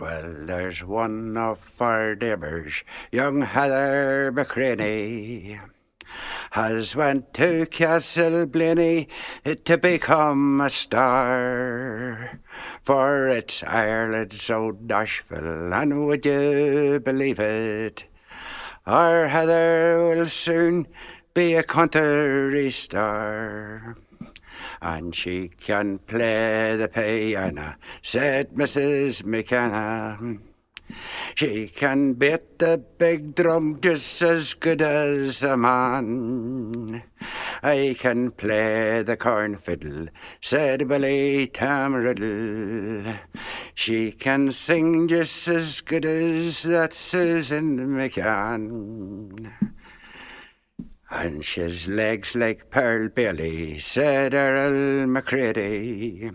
Well, there's one of our neighbours, young Heather Mccreaney, has went to Castleblaney to become a star. For it's Ireland's own Nashville, and would you believe it? Our Heather will soon be a country star. And she can play the piano, said Mrs. McKenna. She can beat the big drum just as good as a man. I can play the corn fiddle, said Willie Tam Riddle. She can sing just as good as that Susan McCann. And she's legs like Pearl Bailey, said Earl Mccreaney.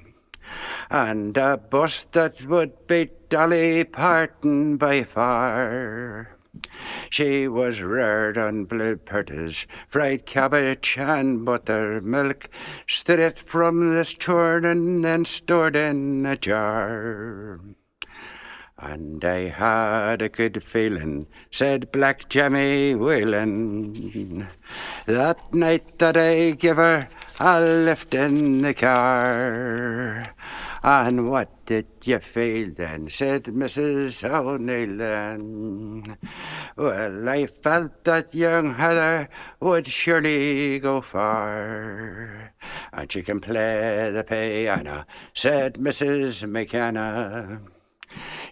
And a bust that would beat Dolly Parton by far. She was reared on blue perters, fried cabbage and buttermilk, straight from the churning and stored in a jar. And I had a good feeling, said Black Jemmy Whelan, that night that I give her a lift in the car. And what did you feel then, said Mrs. O'Neill. Well, I felt that young Heather would surely go far. And she can play the piano, said Mrs. McKenna.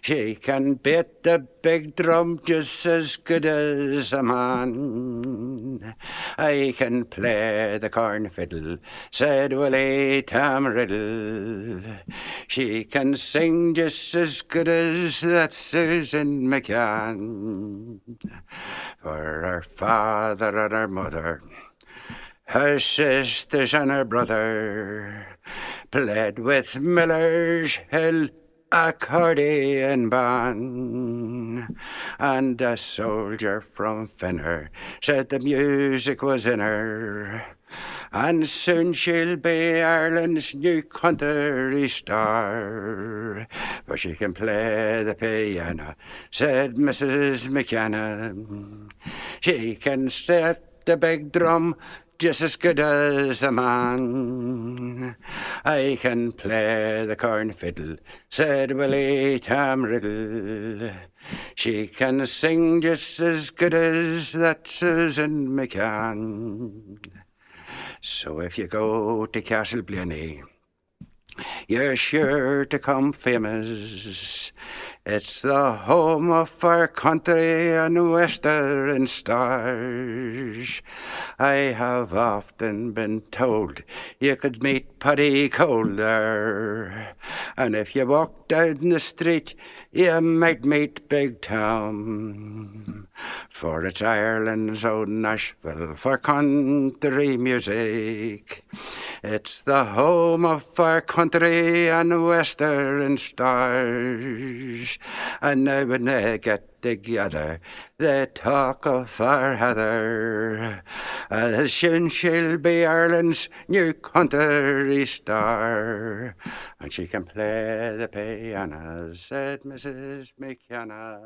She can beat the big drum just as good as a man. I can play the corn fiddle, said Willie Tam Riddle. She can sing just as good as that Susan McCann. For her father and her mother, her sisters and her brother, played with Miller's Hill accordion band. And a soldier from Finner said the music was in her, and soon she'll be Ireland's new country star. For she can play the piano, said Mrs. McKenna. She can set the big drum just as good as a man. I can play the corn fiddle, said Willie Tam Riddle. She can sing just as good as that Susan McCann. So if you go to Castleblaney, you're sure to come famous. It's the home of our country and western stars. I have often been told you could meet Paddy Cole there. And if you walk down the street, you might meet Big Tom. For it's Ireland's own Nashville for country music. It's the home of our country and western stars. And now when they get together, they talk of our Heather. As soon she'll be Ireland's new country star. And she can play the piano, said Mrs. McKenna.